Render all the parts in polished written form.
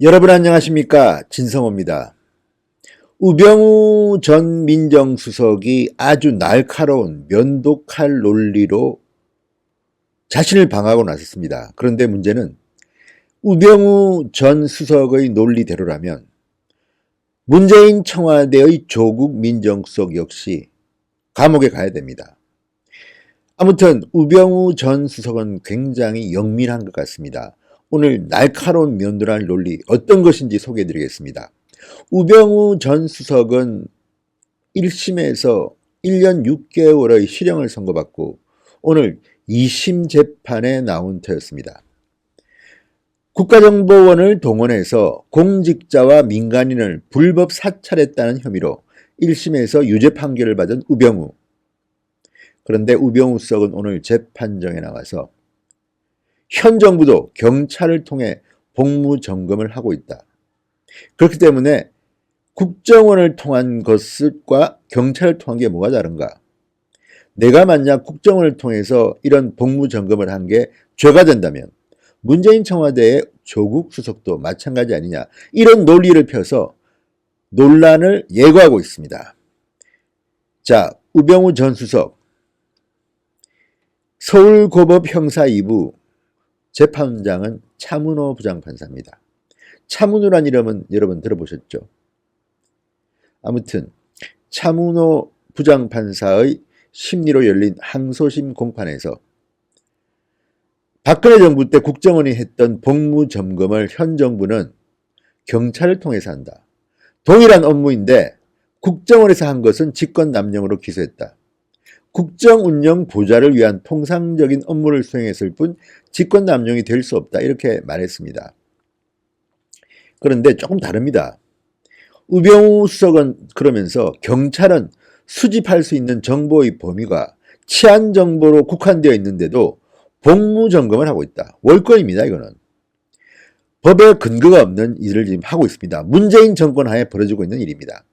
여러분 안녕하십니까? 진성호입니다. 우병우 전 민정수석이 아주 날카로운 면도칼 논리로 자신을 방어하고 나섰습니다. 그런데 문제는 우병우 전 수석의 논리대로라면 문재인 청와대의 조국 민정수석 역시 감옥에 가야 됩니다. 아무튼 우병우 전 수석은 굉장히 영민한 것 같습니다. 오늘 날카로운 면도할 논리 어떤 것인지 소개해드리겠습니다. 우병우 전 수석은 1심에서 1년 6개월의 실형을 선고받고 오늘 2심 재판에 나온 터였습니다. 국가정보원을 동원해서 공직자와 민간인을 불법 사찰했다는 혐의로 1심에서 유죄 판결을 받은 우병우. 그런데 우병우 수석은 오늘 재판정에 나와서 현 정부도 경찰을 통해 복무점검을 하고 있다. 그렇기 때문에 국정원을 통한 것과 경찰을 통한 게 뭐가 다른가? 내가 만약 국정원을 통해서 이런 복무점검을 한 게 죄가 된다면 문재인 청와대의 조국 수석도 마찬가지 아니냐, 이런 논리를 펴서 논란을 예고하고 있습니다. 자, 우병우 전 수석 서울고법 형사 2부 재판장은 차문호 부장판사입니다. 차문호란 이름은 여러분 들어보셨죠? 아무튼 차문호 부장판사의 심리로 열린 항소심 공판에서 박근혜 정부 때 국정원이 했던 복무점검을 현 정부는 경찰을 통해서 한다. 동일한 업무인데 국정원에서 한 것은 직권남용으로 기소했다. 국정운영 보좌를 위한 통상적인 업무를 수행했을 뿐 직권남용이 될 수 없다, 이렇게 말했습니다. 그런데 조금 다릅니다. 우병우 수석은 그러면서 경찰은 수집할 수 있는 정보의 범위가 치안정보로 국한되어 있는데도 복무점검을 하고 있다. 월권입니다. 이거는 법에 근거가 없는 일을 지금 하고 있습니다. 문재인 정권 하에 벌어지고 있는 일입니다.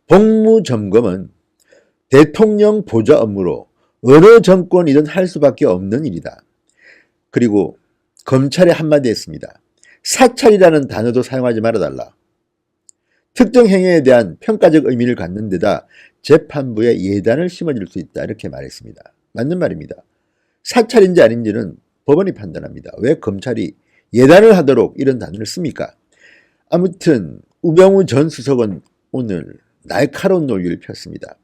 복무점검은 대통령 보좌 업무로 어느 정권이든 할 수밖에 없는 일이다. 그리고 검찰에 한마디 했습니다. 사찰이라는 단어도 사용하지 말아달라. 특정 행위에 대한 평가적 의미를 갖는 데다 재판부에 예단을 심어줄 수 있다, 이렇게 말했습니다. 맞는 말입니다. 사찰인지 아닌지는 법원이 판단합니다. 왜 검찰이 예단을 하도록 이런 단어를 씁니까? 아무튼 우병우 전 수석은 오늘 날카로운 논리를 폈습니다.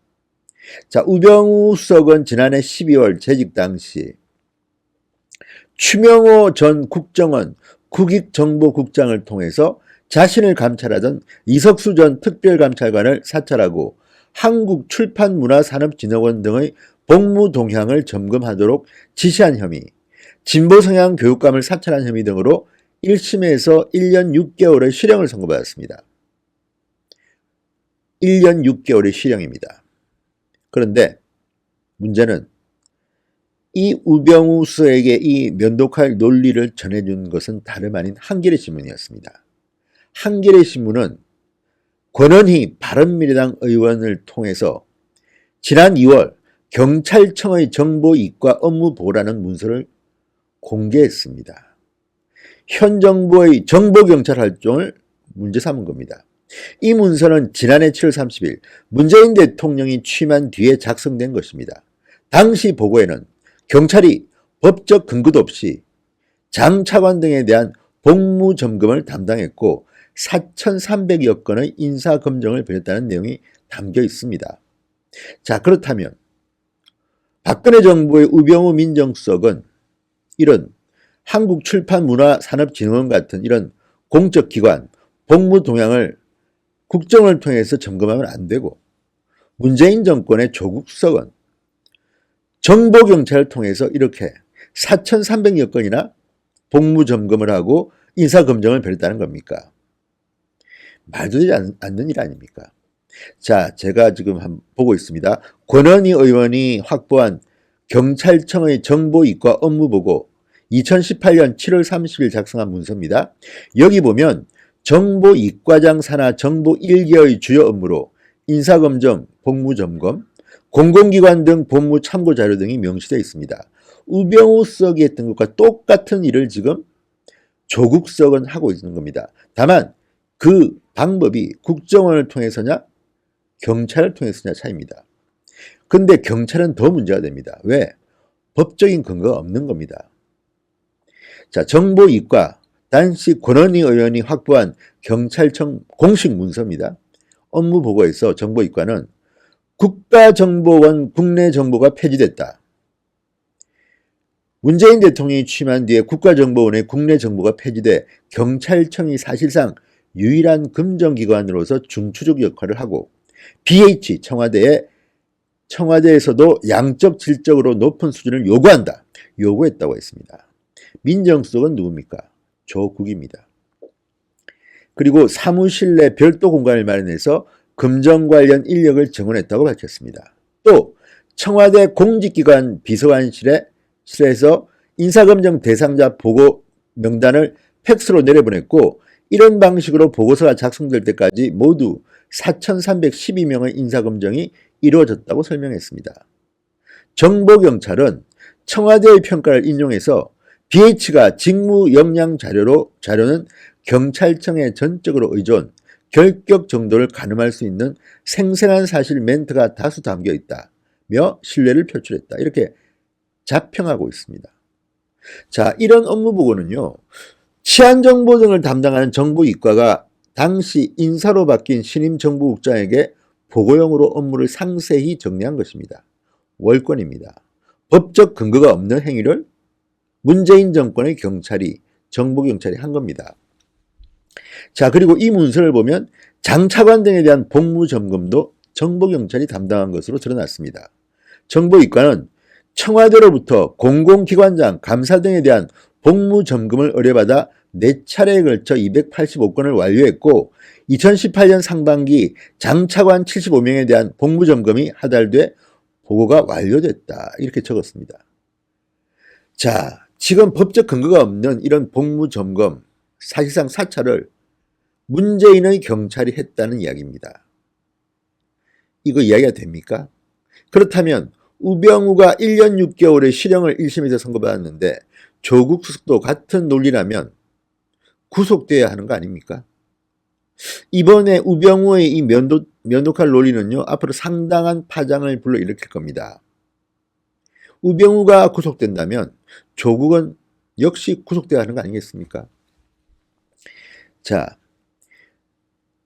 자, 우병우 수석은 지난해 12월 재직 당시 추명호 전 국정원 국익정보국장을 통해서 자신을 감찰하던 이석수 전 특별감찰관을 사찰하고 한국출판문화산업진흥원 등의 복무 동향을 점검하도록 지시한 혐의, 진보성향 교육감을 사찰한 혐의 등으로 1심에서 1년 6개월의 실형을 선고받았습니다. 1년 6개월의 실형입니다. 그런데 문제는 이 우병우 수석에게 이 면도칼 논리를 전해준 것은 다름 아닌 한겨레 신문이었습니다. 한겨레 신문은 권은희 바른미래당 의원을 통해서 지난 2월 경찰청의 정보 이익과 업무 보고라는 문서를 공개했습니다. 현 정부의 정보경찰 활동을 문제 삼은 겁니다. 이 문서는 지난해 7월 30일 문재인 대통령이 취임한 뒤에 작성된 것입니다. 당시 보고에는 경찰이 법적 근거도 없이 장 차관 등에 대한 복무 점검을 담당했고 4,300여 건의 인사검증을 벌였다는 내용이 담겨 있습니다. 자, 그렇다면 박근혜 정부의 우병우 민정수석은 이런 한국출판문화산업진흥원 같은 이런 공적기관 복무 동향을 국정을 통해서 점검하면 안 되고, 문재인 정권의 조국 수석은 정보경찰을 통해서 이렇게 4,300여 건이나 복무 점검을 하고 인사검증을 벌였다는 겁니까? 말도 되지 않는 일 아닙니까? 자, 제가 지금 보고 있습니다. 권은희 의원이 확보한 경찰청의 정보이익과 업무보고 2018년 7월 30일 작성한 문서입니다. 여기 보면 정보이과장 산하 정보 1개의 주요 업무로 인사검증, 복무점검, 공공기관 등 법무 참고 자료 등이 명시되어 있습니다. 우병우 수석이 했던 것과 똑같은 일을 지금 조국석은 하고 있는 겁니다. 다만 그 방법이 국정원을 통해서냐 경찰을 통해서냐 차이입니다. 근데 경찰은 더 문제가 됩니다. 왜? 법적인 근거가 없는 겁니다. 자, 정보 이과 당시 권은희 의원이 확보한 경찰청 공식 문서입니다. 업무 보고에서 정보 이과는 국가정보원 국내 정보가 폐지됐다. 문재인 대통령이 취임한 뒤에 국가정보원의 국내 정보가 폐지돼 경찰청이 사실상 유일한 금정기관으로서 중추적 역할을 하고 BH 청와대에서도 양적 질적으로 높은 수준을 요구했다고 했습니다. 민정수석은 누굽니까? 조국입니다. 그리고 사무실 내 별도 공간을 마련해서 금정 관련 인력을 증원했다고 밝혔습니다. 또 청와대 공직기관 비서관실에서 인사검증 대상자 보고 명단을 팩스로 내려보냈고 이런 방식으로 보고서가 작성될 때까지 모두 4,312명의 인사검증이 이루어졌다고 설명했습니다. 정보경찰은 청와대의 평가를 인용해서 BH가 직무 역량 자료는 경찰청에 전적으로 의존, 결격 정도를 가늠할 수 있는 생생한 사실 멘트가 다수 담겨 있다며 신뢰를 표출했다. 이렇게 자평하고 있습니다. 자, 이런 업무 보고는요. 치안정보 등을 담당하는 정보이과가 당시 인사로 바뀐 신임 정보국장에게 보고용으로 업무를 상세히 정리한 것입니다. 월권입니다. 법적 근거가 없는 행위를 문재인 정권의 정보경찰이 한 겁니다. 자, 그리고 이 문서를 보면 장차관 등에 대한 복무점검도 정보경찰이 담당한 것으로 드러났습니다. 정보이과는 청와대로부터 공공기관장, 감사 등에 대한 복무점검을 의뢰받아 4차례에 걸쳐 285건을 완료했고 2018년 상반기 장차관 75명에 대한 복무점검이 하달돼 보고가 완료됐다. 이렇게 적었습니다. 자, 지금 법적 근거가 없는 이런 복무점검, 사실상 사찰을 문재인의 경찰이 했다는 이야기입니다. 이거 이야기가 됩니까? 그렇다면 우병우가 1년 6개월의 실형을 1심에서 선고받았는데 조국 수석도 같은 논리라면 구속돼야 하는 거 아닙니까? 이번에 우병우의 이 면도칼 논리는요, 앞으로 상당한 파장을 불러일으킬 겁니다. 우병우가 구속된다면 조국은 역시 구속돼야 하는 거 아니겠습니까? 자,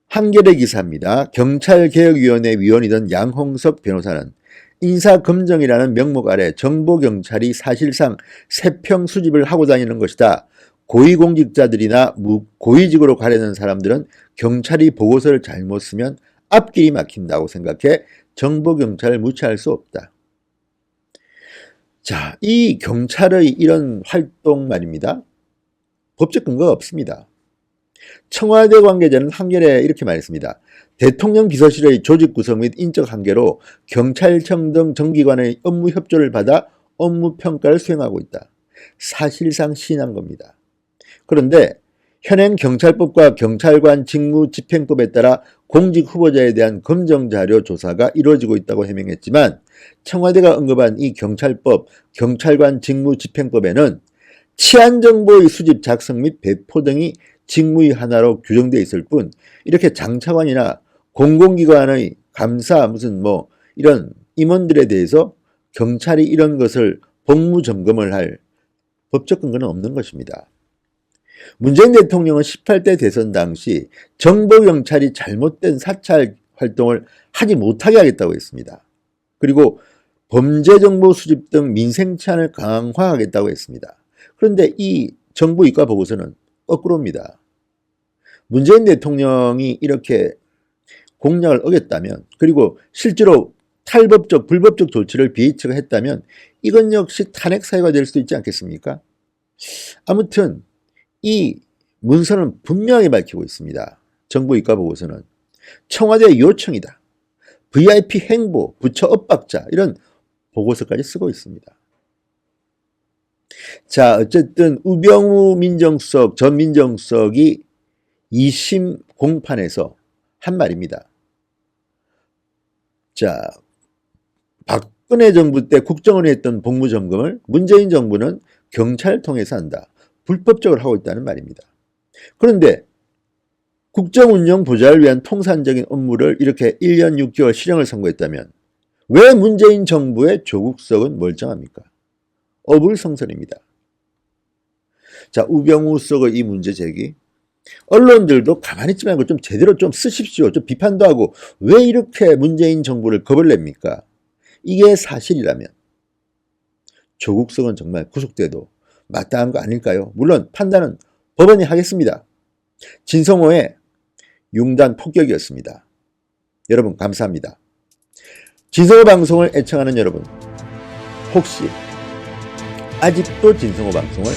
한겨레 기사입니다. 경찰개혁위원회 위원이던 양홍석 변호사는 인사검증이라는 명목 아래 정보경찰이 사실상 세평 수집을 하고 다니는 것이다. 고위공직자들이나 고위직으로 가려는 사람들은 경찰이 보고서를 잘못 쓰면 앞길이 막힌다고 생각해 정보경찰을 무시할 수 없다. 자, 이 경찰의 이런 활동 말입니다. 법적 근거가 없습니다. 청와대 관계자는 한겨레에 이렇게 말했습니다. 대통령 비서실의 조직 구성 및 인적 한계로 경찰청 등 정기관의 업무 협조를 받아 업무 평가를 수행하고 있다. 사실상 시인한 겁니다. 그런데 현행 경찰법과 경찰관 직무집행법에 따라 공직 후보자에 대한 검정자료 조사가 이루어지고 있다고 해명했지만 청와대가 언급한 이 경찰법, 경찰관 직무집행법에는 치안정보의 수집, 작성 및 배포 등이 직무의 하나로 규정되어 있을 뿐 이렇게 장차관이나 공공기관의 감사 이런 임원들에 대해서 경찰이 이런 것을 복무점검을 할 법적 근거는 없는 것입니다. 문재인 대통령은 18대 대선 당시 정보경찰이 잘못된 사찰 활동을 하지 못하게 하겠다고 했습니다. 그리고 범죄정보 수집 등 민생치안을 강화하겠다고 했습니다. 그런데 이 정보이과 보고서는 거꾸로입니다. 문재인 대통령이 이렇게 공약을 어겼다면 그리고 실제로 탈법적, 불법적 조치를 BH가 했다면 이건 역시 탄핵 사유가 될 수도 있지 않겠습니까? 아무튼 이 문서는 분명히 밝히고 있습니다. 정보이과 보고서는 청와대 요청이다. VIP 행보, 부처 엇박자 이런 보고서까지 쓰고 있습니다. 자, 어쨌든 우병우 전 민정수석이 2심 공판에서 한 말입니다. 자, 박근혜 정부 때 국정원이 했던 복무점검을 문재인 정부는 경찰을 통해서 한다. 불법적으로 하고 있다는 말입니다. 그런데 국정운영 보좌를 위한 통산적인 업무를 이렇게 1년 6개월 실형을 선고했다면 왜 문재인 정부의 조국석은 멀쩡합니까? 어불성설입니다. 자, 우병우 수석의 이 문제 제기, 언론들도 가만히 있지 말고 좀 제대로 좀 쓰십시오. 좀 비판도 하고 왜 이렇게 문재인 정부를 겁을 냅니까? 이게 사실이라면 조국석은 정말 구속돼도 마땅한 거 아닐까요? 물론 판단은 법원이 하겠습니다. 진성호의 융단 폭격이었습니다. 여러분 감사합니다. 진성호 방송을 애청하는 여러분, 혹시 아직도 진성호 방송을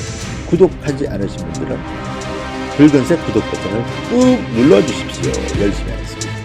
구독하지 않으신 분들은 붉은색 구독 버튼을 꾹 눌러주십시오. 열심히 하겠습니다.